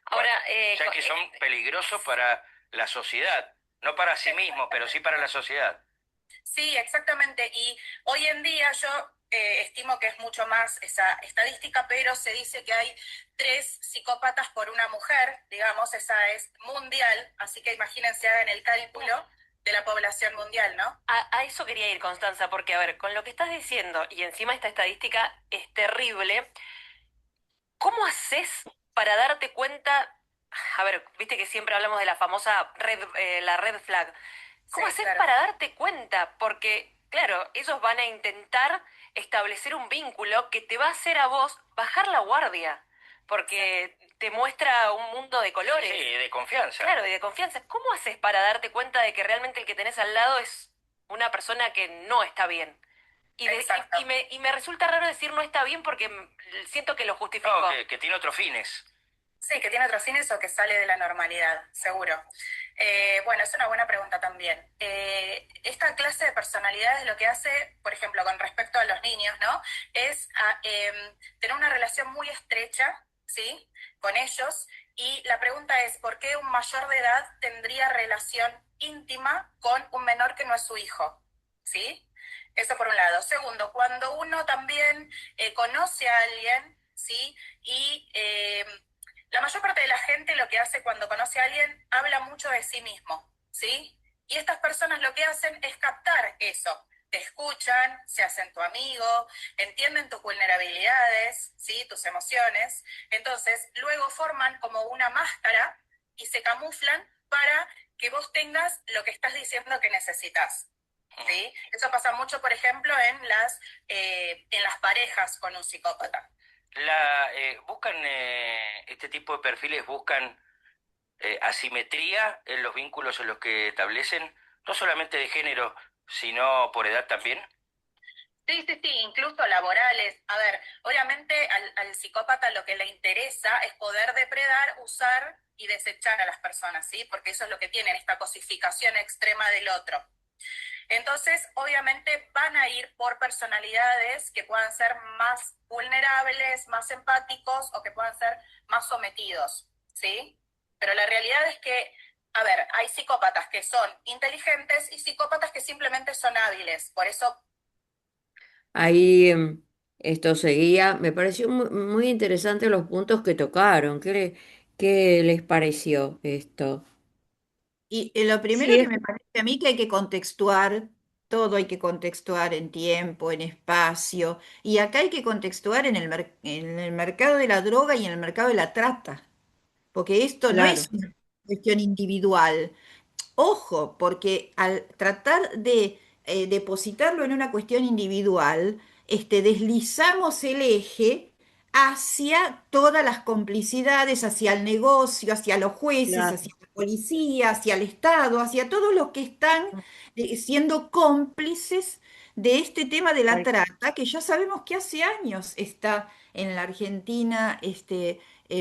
Ahora, O sea que son peligrosos para la sociedad, no para sí mismos, pero sí para la sociedad. Sí, exactamente. Y hoy en día yo estimo que es mucho más esa estadística, pero se dice que hay 3 psicópatas por una mujer, digamos, esa es mundial, así que imagínense, hagan el cálculo de la población mundial, ¿no? a eso quería ir, Constanza, porque, a ver, con lo que estás diciendo, y encima esta estadística es terrible, ¿cómo haces para darte cuenta? A ver, viste que siempre hablamos de la famosa la red flag. ¿Cómo Sí, haces claro. para darte cuenta? Porque, claro, ellos van a intentar establecer un vínculo que te va a hacer a vos bajar la guardia, porque te muestra un mundo de colores. Sí, de confianza. Claro, y de confianza. ¿Cómo haces para darte cuenta de que realmente el que tenés al lado es una persona que no está bien? Exacto. Y me resulta raro decir no está bien porque siento que lo justifico. No, que tiene otros fines. Sí, que tiene otros fines o que sale de la normalidad, seguro. Bueno, es una buena pregunta también. Esta clase de personalidades lo que hace, por ejemplo, con respecto a los niños, ¿no?, es tener una relación muy estrecha, ¿sí?, con ellos. Y la pregunta es, ¿por qué un mayor de edad tendría relación íntima con un menor que no es su hijo, ¿sí? Eso por un lado. Segundo, cuando uno también conoce a alguien, ¿sí? Y la mayor parte de la gente lo que hace cuando conoce a alguien, habla mucho de sí mismo, ¿sí? Y estas personas lo que hacen es captar eso. Te escuchan, se hacen tu amigo, entienden tus vulnerabilidades, ¿sí? Tus emociones. Entonces, luego forman como una máscara y se camuflan para que vos tengas lo que estás diciendo que necesitas. ¿Sí? Eso pasa mucho, por ejemplo, en las parejas con un psicópata. Buscan este tipo de perfiles, buscan asimetría en los vínculos en los que establecen, no solamente de género, sino por edad también. Sí, sí, sí, incluso laborales. A ver, obviamente al psicópata lo que le interesa es poder depredar, usar y desechar a las personas, ¿sí? Porque eso es lo que tienen, esta cosificación extrema del otro. Entonces, obviamente van a ir por personalidades que puedan ser más vulnerables, más empáticos o que puedan ser más sometidos, ¿sí? Pero la realidad es que, a ver, hay psicópatas que son inteligentes y psicópatas que simplemente son hábiles. Por eso, Ahí esto seguía. Me pareció muy interesante los puntos que tocaron. ¿Qué les pareció esto? Y lo primero Sí, que me parece a mí que hay que contextuar, todo hay que contextuar en tiempo, en espacio, y acá hay que contextuar en el mercado de la droga y en el mercado de la trata, porque esto no claro, es una cuestión individual. Ojo, porque al tratar de depositarlo en una cuestión individual, deslizamos el eje hacia todas las complicidades, hacia el negocio, hacia los jueces, claro, hacia la policía, hacia el Estado, hacia todos los que están siendo cómplices de este tema de la tal, trata, que ya sabemos que hace años está en la Argentina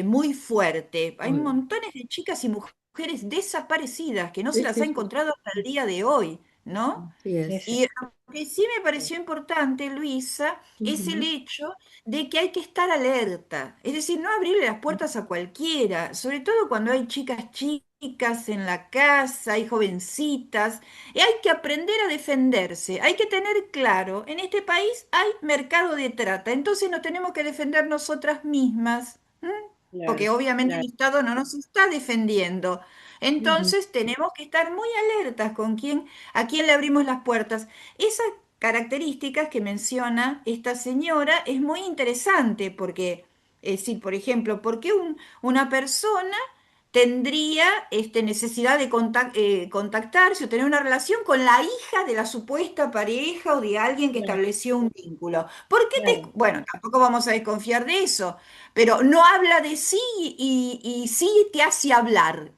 muy fuerte. Hay Mm, montones de chicas y mujeres desaparecidas que no se sí, las sí, ha sí. encontrado hasta el día de hoy, ¿no? Así sí, es. sí. Y lo que sí me pareció importante, Luisa, es el Ujú. hecho de que hay que estar alerta, es decir, no abrirle las puertas a cualquiera, sobre todo cuando hay chicas chicas en la casa, hay jovencitas, y hay que aprender a defenderse, hay que tener claro, en este país hay mercado de trata, entonces nos tenemos que defender nosotras mismas. ¿M? Claro, Porque obviamente el claro. Estado no nos está defendiendo. Ujú. Entonces tenemos que estar muy alertas con a quién le abrimos las puertas. Esas características que menciona esta señora es muy interesante porque, es decir, por ejemplo, ¿por qué una persona tendría necesidad de contactarse o tener una relación con la hija de la supuesta pareja o de alguien que Claro, estableció un vínculo? ¿Por qué claro, bueno, tampoco vamos a desconfiar de eso, pero no habla de sí y sí te hace hablar?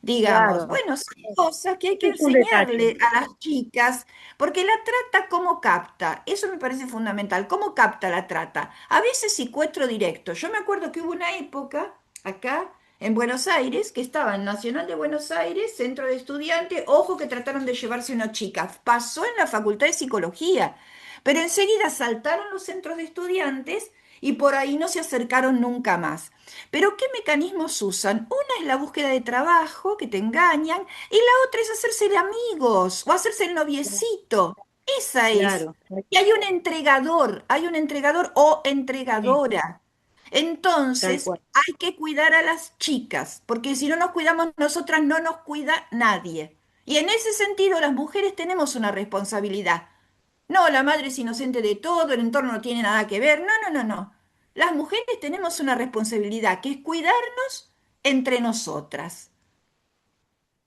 Digamos, claro. bueno, son cosas que hay que Es un detalle. enseñarle a las chicas, porque la trata, ¿cómo capta? Eso me parece fundamental. ¿Cómo capta la trata? A veces secuestro directo. Yo me acuerdo que hubo una época acá en Buenos Aires, que estaba en Nacional de Buenos Aires, centro de estudiantes, ojo que trataron de llevarse una chica. Pasó en la Facultad de Psicología, pero enseguida saltaron los centros de estudiantes y por ahí no se acercaron nunca más. Pero ¿qué mecanismos usan? Una es la búsqueda de trabajo, que te engañan, y la otra es hacerse de amigos o hacerse el noviecito. Esa es. Claro, Y hay un entregador o sí, entregadora. tal Entonces, cual. hay que cuidar a las chicas, porque si no nos cuidamos nosotras, no nos cuida nadie. Y en ese sentido, las mujeres tenemos una responsabilidad. No, la madre es inocente de todo, el entorno no tiene nada que ver. No, no, no, no. Las mujeres tenemos una responsabilidad, que es cuidarnos entre nosotras.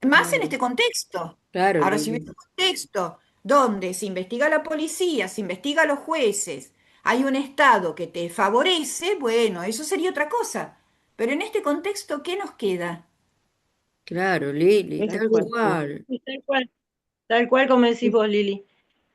Más en Muy bien. este contexto. Claro, Ahora, si hubiera Lili. un contexto donde se investiga a la policía, se investiga a los jueces, hay un Estado que te favorece, bueno, eso sería otra cosa. Pero en este contexto, ¿qué nos queda? Claro, Lili, Es ¿La tal culpa? cual. sí, tal cual como decís vos, Lili.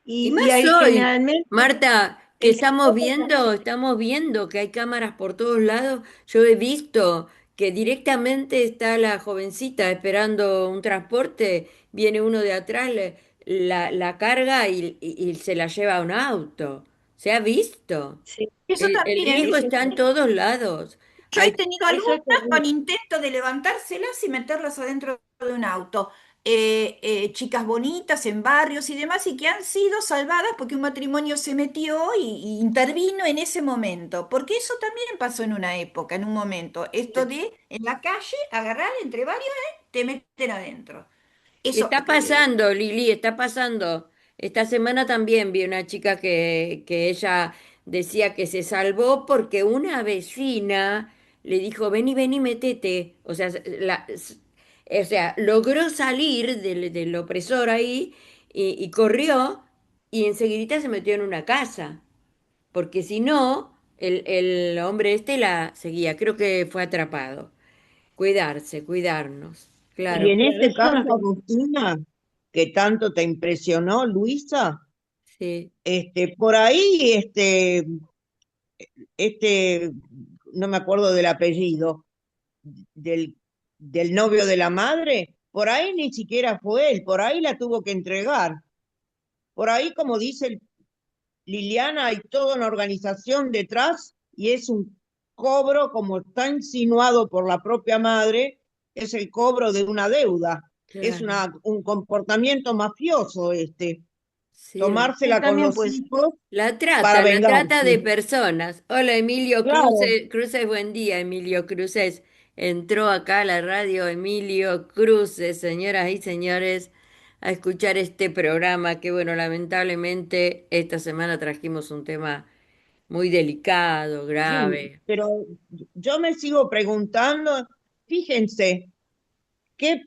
Y Y más ahí hoy, generalmente Marta, que el psicópata, estamos viendo que hay cámaras por todos lados. Yo he visto que directamente está la jovencita esperando un transporte, viene uno de atrás, la carga y se la lleva a un auto. ¿Se ha visto? sí, Eso El también. riesgo eso es está en terrible. todos lados. Yo he Hay, tenido Eso alumnas es con terrible. intento de levantárselas y meterlas adentro de un auto. chicas bonitas en barrios y demás, y que han sido salvadas porque un matrimonio se metió y intervino en ese momento. Porque eso también pasó en una época, en un momento. Esto de en la calle, agarrar entre varios, te meten adentro. Eso, Está pasando, Lili, está pasando. Esta semana también vi una chica que ella decía que se salvó porque una vecina le dijo, vení, vení, metete. O sea, logró salir del opresor ahí y corrió y enseguidita se metió en una casa. Porque si no, el hombre este la seguía. Creo que fue atrapado. Cuidarse, cuidarnos. Y Claro, en Claro, este eso caso, no te- Agustina, que tanto te impresionó, Luisa, sí. por ahí, este, no me acuerdo del apellido, del, del novio de la madre, por ahí ni siquiera fue él, por ahí la tuvo que entregar. Por ahí, como dice Liliana, hay toda una organización detrás y es un cobro, como está insinuado por la propia madre, es el cobro de una deuda. Es Claro, un comportamiento mafioso sí, Sí, tomársela con también los pues. hijos para la trata de vengarse. personas. Hola, Emilio Claro, Cruces, buen día, Emilio Cruces. Entró acá a la radio Emilio Cruces, señoras y señores, a escuchar este programa que, bueno, lamentablemente esta semana trajimos un tema muy delicado, sí, grave. pero yo me sigo preguntando, fíjense, qué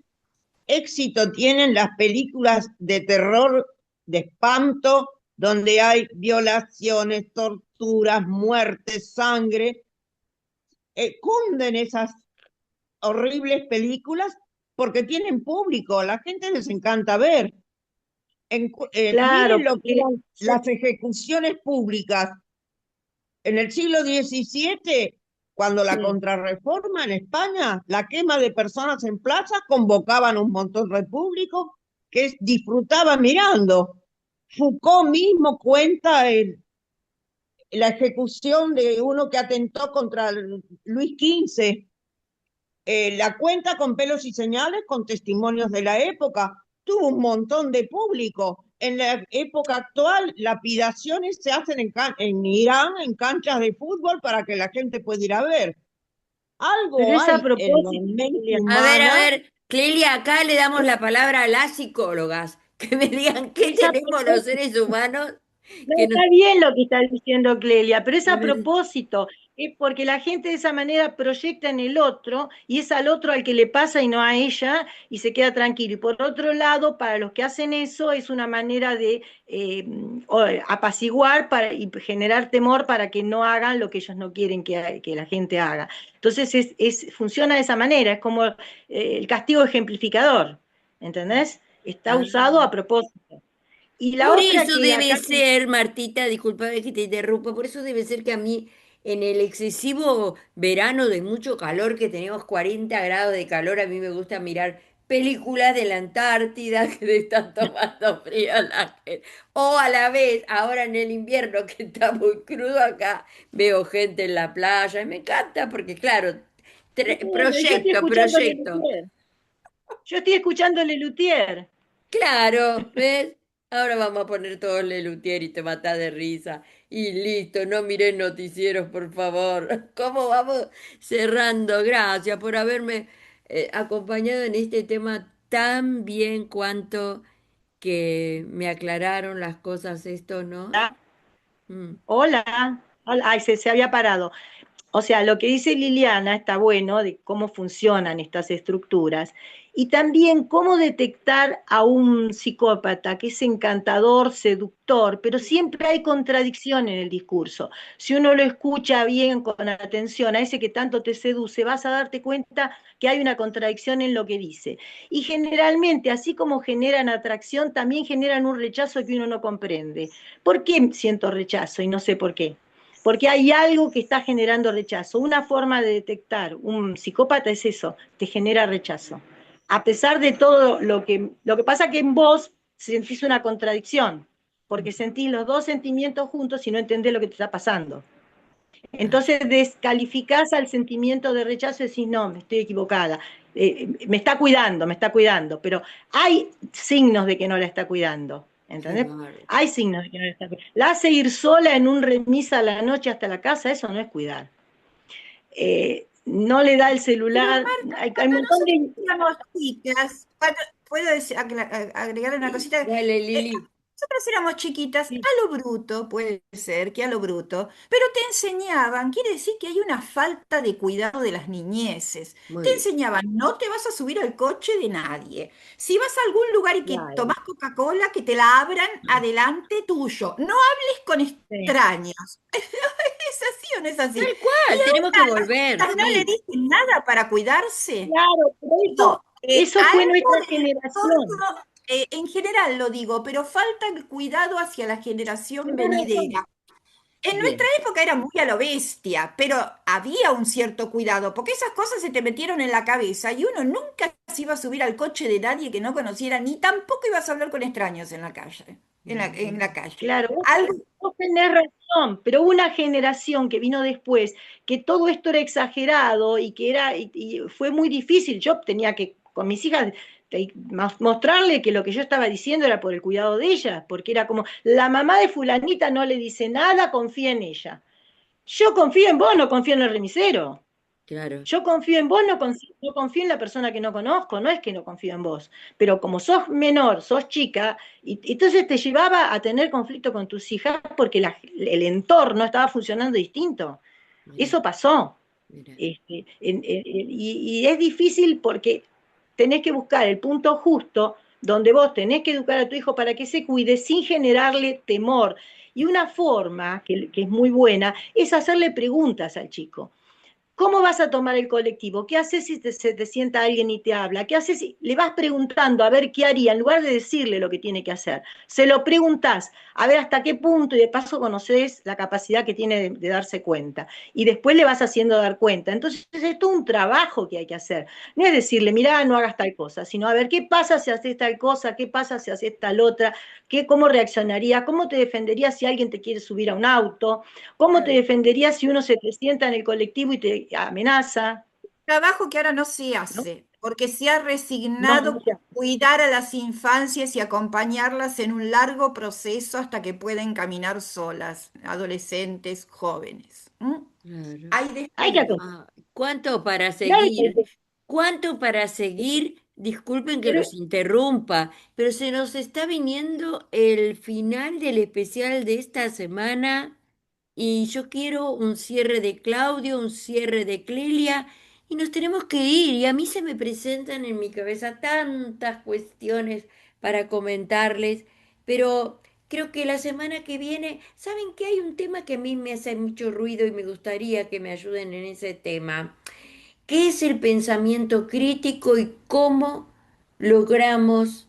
éxito tienen las películas de terror, de espanto, donde hay violaciones, torturas, muertes, sangre. Cunden esas horribles películas porque tienen público, a la gente les encanta ver. Claro, Miren lo que porque eran las ejecuciones públicas en el siglo XVII, cuando la sí. contrarreforma en España, la quema de personas en plaza, convocaban un montón de público que disfrutaban mirando. Foucault mismo cuenta la ejecución de uno que atentó contra Luis XV. La cuenta con pelos y señales, con testimonios de la época. Tuvo un montón de público. En la época actual, lapidaciones se hacen en Irán, en canchas de fútbol, para que la gente pueda ir a ver. Pero Algo es a hay en la propósito, mente Julia. A humana. ver, Clelia, acá le damos la palabra a las psicólogas, que me digan qué Es a tenemos los propósito. seres humanos No, que está nos... bien lo que está diciendo Clelia, pero es a propósito, es porque la gente de esa manera proyecta en el otro y es al otro al que le pasa y no a ella y se queda tranquilo. Y por otro lado, para los que hacen eso es una manera de apaciguar y generar temor para que no hagan lo que ellos no quieren que la gente haga. Entonces funciona de esa manera, es como el castigo ejemplificador, ¿entendés? Está Ah. usado a propósito. Y la Por otra eso que debe acá ser, Martita, disculpa que te interrumpa, por eso debe ser que a mí, en el excesivo verano de mucho calor, que tenemos 40 grados de calor, a mí me gusta mirar películas de la Antártida que le están tomando frío a la gente. O a la vez, ahora en el invierno, que está muy crudo acá, veo gente en la playa y me encanta porque, claro, Bueno, yo estoy proyecto, escuchando a proyecto. Lelutier. Yo estoy escuchando a Lelutier. Claro, ¿ves? Ahora vamos a poner todos Lelutier y te matás de risa. Y listo, no miré noticieros, por favor. ¿Cómo vamos cerrando? Gracias por haberme acompañado en este tema tan bien cuanto que me aclararon las cosas esto, ¿no? Ah, Mm. hola. Hola. Ay, se había parado. O sea, lo que dice Liliana está bueno de cómo funcionan estas estructuras y también cómo detectar a un psicópata que es encantador, seductor, pero siempre hay contradicción en el discurso. Si uno lo escucha bien, con atención, a ese que tanto te seduce, vas a darte cuenta que hay una contradicción en lo que dice. Y generalmente, así como generan atracción, también generan un rechazo que uno no comprende. ¿Por qué siento rechazo y no sé por qué? Porque hay algo que está generando rechazo. Una forma de detectar un psicópata es eso, te genera rechazo. A pesar de todo lo que pasa que en vos sentís una contradicción, porque sentís los dos sentimientos juntos y no entendés lo que te está pasando. Entonces descalificás al sentimiento de rechazo y decís, no, me estoy equivocada. me está cuidando, pero hay signos de que no la está cuidando, ¿entendés? Hay signos de que no la está cuidando. La hace ir sola en un remis a la noche hasta la casa, eso no es cuidar. No le da el Pero celular, Marta, hay un cuando montón de... nosotros éramos chicas, ¿puedo agregar una cosita? Dale, Lili. Nosotros éramos chiquitas, Sí. a lo bruto, puede ser que a lo bruto, pero te enseñaban, quiere decir que hay una falta de cuidado de las niñeces. Muy Te bien. enseñaban, no te vas a subir al coche de nadie. Si vas a algún lugar y que Claro, tomás Coca-Cola, que te la abran adelante tuyo. No hables con sí. extraños. ¿Es así o no es así? Tal Y cual, tenemos que ahora las volver, chicas no le sí. dicen nada para cuidarse. Claro, pero Digo, eso fue algo nuestra del generación. entorno, en general lo digo, pero falta el cuidado hacia la generación Tenés razón. venidera. En nuestra Bien. época era muy a lo bestia, pero había un cierto cuidado, porque esas cosas se te metieron en la cabeza y uno nunca se iba a subir al coche de nadie que no conociera, ni tampoco ibas a hablar con extraños en la calle, en la calle. Claro, Algo, vos tenés razón, pero hubo una generación que vino después, que todo esto era exagerado y que era, y fue muy difícil. Yo tenía que, con mis hijas, mostrarle que lo que yo estaba diciendo era por el cuidado de ellas, porque era como, la mamá de fulanita no le dice nada, confía en ella. Yo confío en vos, no confío en el remisero. Claro. Yo confío en vos, no confío en la persona que no conozco, no es que no confío en vos, pero como sos menor, sos chica, y entonces te llevaba a tener conflicto con tus hijas porque el entorno estaba funcionando distinto. Mira, Eso pasó. mira. Y es difícil porque tenés que buscar el punto justo donde vos tenés que educar a tu hijo para que se cuide sin generarle temor. Y una forma que es muy buena es hacerle preguntas al chico. ¿Cómo vas a tomar el colectivo? ¿Qué haces si se te sienta alguien y te habla? ¿Qué haces si le vas preguntando a ver qué haría? En lugar de decirle lo que tiene que hacer, se lo preguntás a ver hasta qué punto y de paso conoces la capacidad que tiene de darse cuenta. Y después le vas haciendo dar cuenta. Entonces es todo un trabajo que hay que hacer. No es decirle, mirá, no hagas tal cosa, sino a ver qué pasa si haces tal cosa, qué pasa si haces tal otra, cómo reaccionarías, cómo te defenderías si alguien te quiere subir a un auto, cómo te defenderías si uno se te sienta en el colectivo y te amenaza, trabajo que ahora no se ¿no? hace, porque se ha No, resignado no se hace. cuidar a las infancias y acompañarlas en un largo proceso hasta que puedan caminar solas, adolescentes, jóvenes. ¿Mm? Claro. Hay Hay que descuido. Ah, ¿cuánto para claro, seguir? ¿Cuánto para seguir? Disculpen que pero los interrumpa, pero se nos está viniendo el final del especial de esta semana y yo quiero un cierre de Claudio, un cierre de Clelia y nos tenemos que ir y a mí se me presentan en mi cabeza tantas cuestiones para comentarles, pero creo que la semana que viene, ¿saben que hay un tema que a mí me hace mucho ruido y me gustaría que me ayuden en ese tema? ¿Qué es el pensamiento crítico y cómo logramos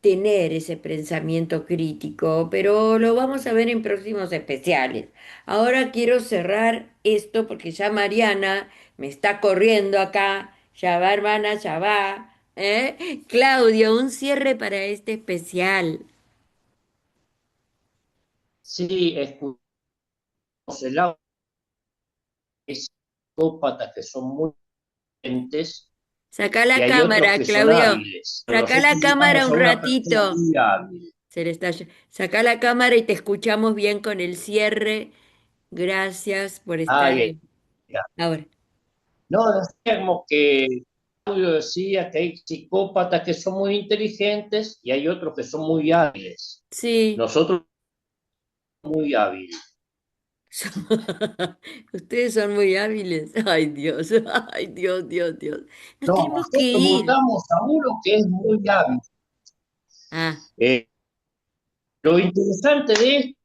tener ese pensamiento crítico? Pero lo vamos a ver en próximos especiales. Ahora quiero cerrar esto porque ya Mariana me está corriendo acá. Ya va, hermana, ya va. ¿Eh? Claudio, un cierre para este especial. Sí, escuchamos el audio de psicópatas que son muy inteligentes Sacá y la hay otros cámara, que son Claudio. hábiles. Sacá Nosotros la cámara llegamos un a una persona ratito. muy hábil. Se le está... Sacá la cámara y te escuchamos bien con el cierre. Gracias por estar. Ay, ya. Ahora, No, decíamos que Claudio decía que hay psicópatas que son muy inteligentes y hay otros que son muy hábiles. sí. Nosotros muy hábiles. Ustedes son muy hábiles. Ay, Dios. Ay, Dios, Dios, Dios. Nos No, tenemos que nosotros ir. votamos a uno que es muy hábil. Ah, Eh, lo interesante de esto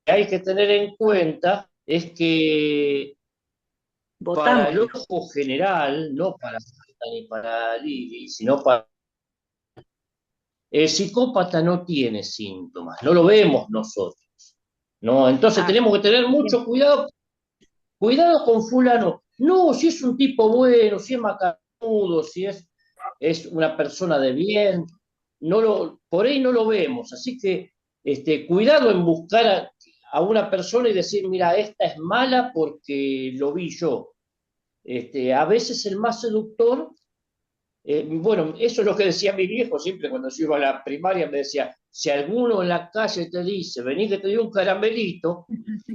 que hay que tener en cuenta es que para votamos, el dijo. ojo general, no para Marta ni para Lili, sino para... El psicópata no tiene síntomas, no lo vemos nosotros, ¿no? Entonces Ah, tenemos que tener bien. mucho cuidado. Cuidado con fulano. No, si es un tipo bueno, si es macanudo, es una persona de bien, por ahí no lo vemos. Así que cuidado en buscar a una persona y decir, mira, esta es mala porque lo vi yo. A veces el más seductor Bueno, eso es lo que decía mi viejo siempre cuando yo iba a la primaria, me decía, si alguno en la calle te dice, vení que te doy un caramelito,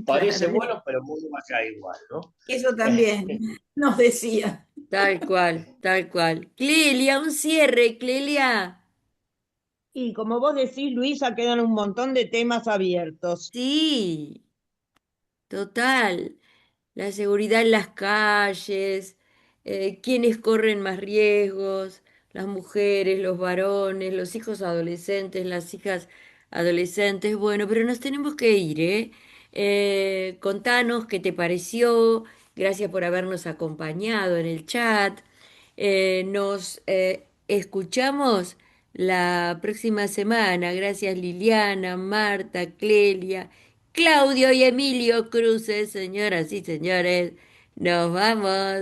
parece Claro, bueno, pero muy allá igual, ¿no? eso también nos decía. Tal cual, tal cual. Clelia, un cierre, Clelia. Y como vos decís, Luisa, quedan un montón de temas abiertos. Sí, total. La seguridad en las calles, quiénes corren más riesgos, las mujeres, los varones, los hijos adolescentes, las hijas adolescentes. Bueno, pero nos tenemos que ir, ¿eh? Contanos qué te pareció. Gracias por habernos acompañado en el chat. Nos escuchamos la próxima semana. Gracias Liliana, Marta, Clelia, Claudio y Emilio Cruces, señoras y señores. Nos vamos.